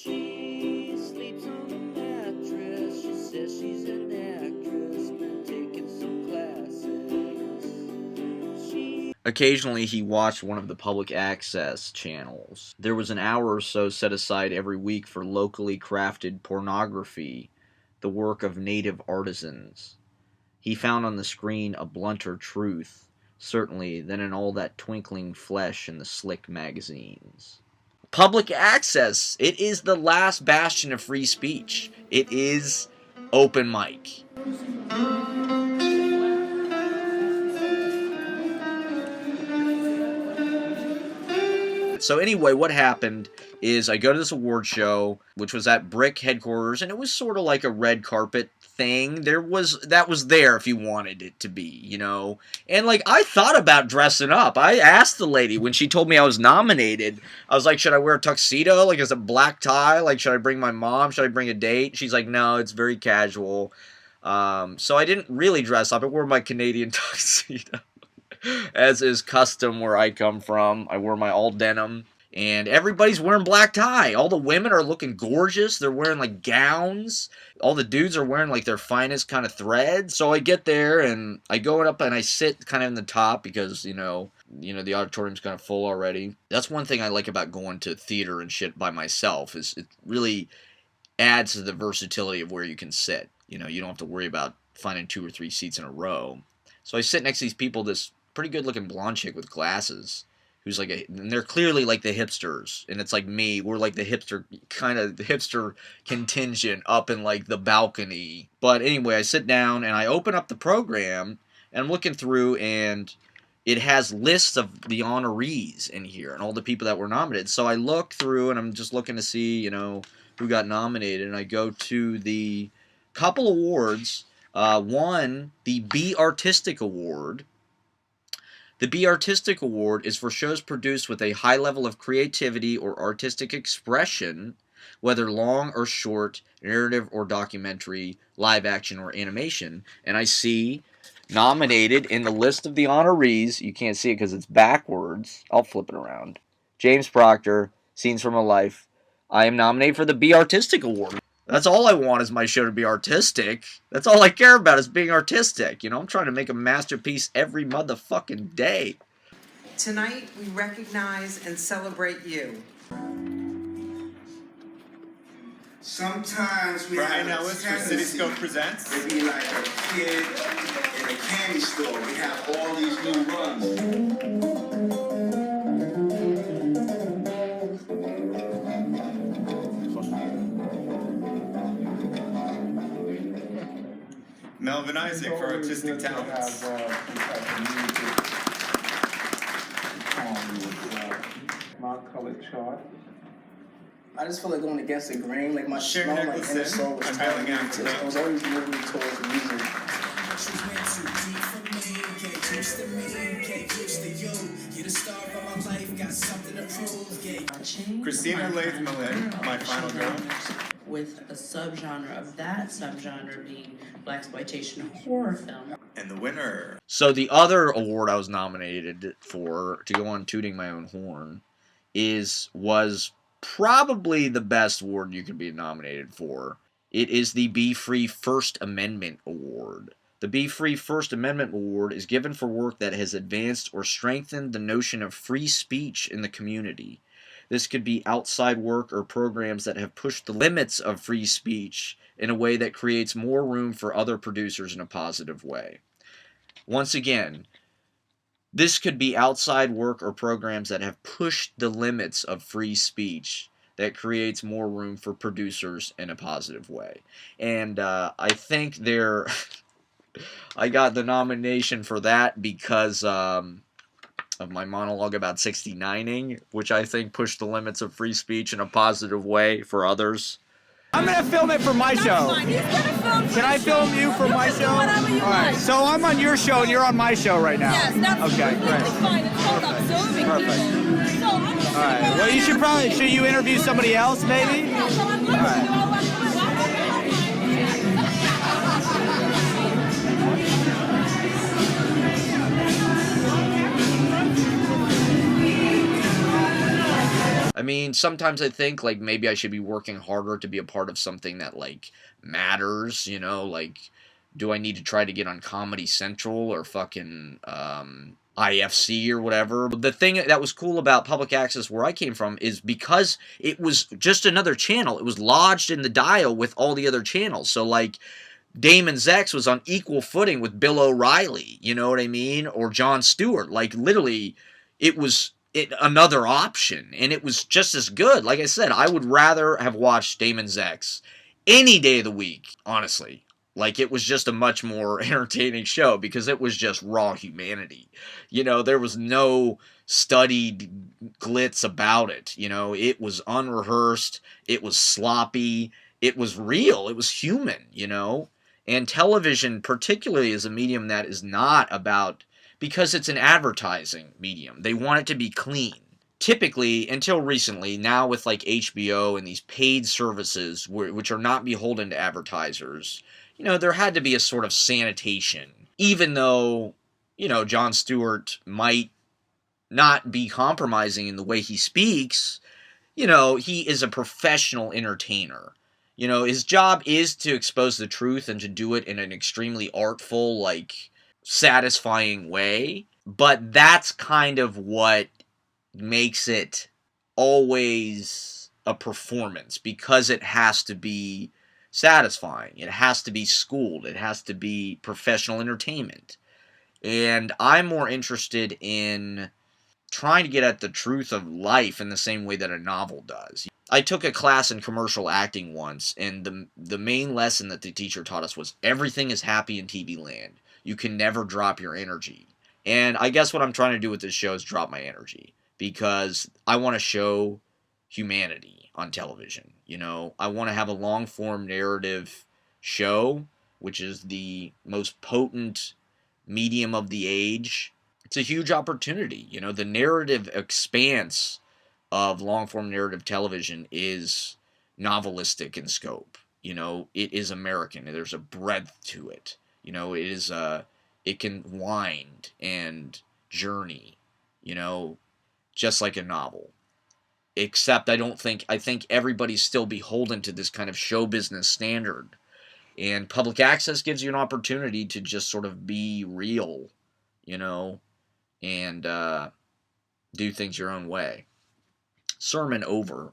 She sleeps on a mattress. She says she's an actress, been taking some classes. Occasionally, he watched one of the public access channels. There was an hour or so set aside every week for locally crafted pornography, the work of native artisans. He found on the screen a blunter truth, certainly, than in all that twinkling flesh in the slick magazines. Public access. It is the last bastion of free speech. It is open mic. So anyway, what happened is I go to this award show, which was at Brick headquarters, and it was sort of like a red carpet thing. That was there if you wanted it to be, you know. And like I thought about dressing up. I asked the lady when she told me I was nominated. I was like, should I wear a tuxedo? Like, is it black tie? Like, should I bring my mom? Should I bring a date? She's like, no, it's very casual. So I didn't really dress up. I wore my Canadian tuxedo. As is custom where I come from. I wore my all denim. And everybody's wearing black tie. All the women are looking gorgeous. They're wearing like gowns. All the dudes are wearing like their finest kind of threads. So I get there and I go up and I sit kind of in the top because, you know, the auditorium's kind of full already. That's one thing I like about going to theater and shit by myself is it really adds to the versatility of where you can sit. You know, you don't have to worry about finding 2 or 3 seats in a row. So I sit next to these people, this pretty good looking blonde chick with glasses who's like and they're clearly like the hipsters, and it's like me, we're like the hipster contingent up in like the balcony. But anyway, I sit down and I open up the program and I'm looking through, and it has lists of the honorees in here and all the people that were nominated. So I look through and I'm just looking to see, you know, who got nominated, and I go to the couple awards. One, the Be Artistic Award. The Be Artistic Award is for shows produced with a high level of creativity or artistic expression, whether long or short, narrative or documentary, live action or animation. And I see nominated in the list of the honorees, you can't see it because it's backwards, I'll flip it around, James Proctor, Scenes from a Life. I am nominated for the Be Artistic Award. That's all I want is my show to be artistic. That's all I care about is being artistic. You know, I'm trying to make a masterpiece every motherfucking day. Tonight, we recognize and celebrate you. Sometimes we Brian Ellis for Cityscope Presents. To be like a kid in a candy store. We have all these new runs. Melvin Isaac for Artistic Talents. My colored chart. I just feel like going against the grain, like my Sharon smell, like inner soul was telling me to. I was always moving towards music. Christina Laith Malin, My Final Girl. With a subgenre of that subgenre being blaxploitation horror film. And the winner. So the other award I was nominated for, to go on tooting my own horn, was probably the best award you could be nominated for. It is the Be Free First Amendment Award. The Be Free First Amendment Award is given for work that has advanced or strengthened the notion of free speech in the community. This could be outside work or programs that have pushed the limits of free speech in a way that creates more room for other producers in a positive way. Once again, this could be outside work or programs that have pushed the limits of free speech that creates more room for producers in a positive way. And I think I got the nomination for that because of my monologue about 69ing, which I think pushed the limits of free speech in a positive way for others. I'm gonna film it for my show. Can I film you for my show? All right. So I'm on your show and you're on my show right now. Yes, that's okay, great. fine. It's called observing Perfect. people. So I'm just All right. Well, should you interview somebody else, maybe? Yeah, so I'm All right. I mean, sometimes I think, like, maybe I should be working harder to be a part of something that, like, matters, you know? Like, do I need to try to get on Comedy Central or fucking, IFC or whatever? But the thing that was cool about public access where I came from is because it was just another channel. It was lodged in the dial with all the other channels. So, like, Damon Zex was on equal footing with Bill O'Reilly, you know what I mean? Or Jon Stewart. Like, literally, it was another option, and it was just as good. Like I said, I would rather have watched Damon Zex any day of the week, honestly. Like, it was just a much more entertaining show because it was just raw humanity. You know, there was no studied glitz about it. You know, it was unrehearsed, it was sloppy, it was real, it was human, you know? And television, particularly, is a medium that is not about, because it's an advertising medium. They want it to be clean. Typically, until recently, now with like HBO and these paid services, which are not beholden to advertisers, you know, there had to be a sort of sanitation. Even though, you know, Jon Stewart might not be compromising in the way he speaks, you know, he is a professional entertainer. You know, his job is to expose the truth and to do it in an extremely artful, like, satisfying way. But that's kind of what makes it always a performance, because it has to be satisfying. It has to be schooled. It has to be professional entertainment. And I'm more interested in trying to get at the truth of life in the same way that a novel does. I took a class in commercial acting once, and the main lesson that the teacher taught us was everything is happy in TV land. You can never drop your energy. And I guess what I'm trying to do with this show is drop my energy, because I want to show humanity on television. You know, I want to have a long form narrative show, which is the most potent medium of the age. It's a huge opportunity. You know, the narrative expanse of long form narrative television is novelistic in scope. You know, it is American. There's a breadth to it. You know, it can wind and journey, you know, just like a novel. Except I think everybody's still beholden to this kind of show business standard. And public access gives you an opportunity to just sort of be real, you know, and do things your own way. Sermon over.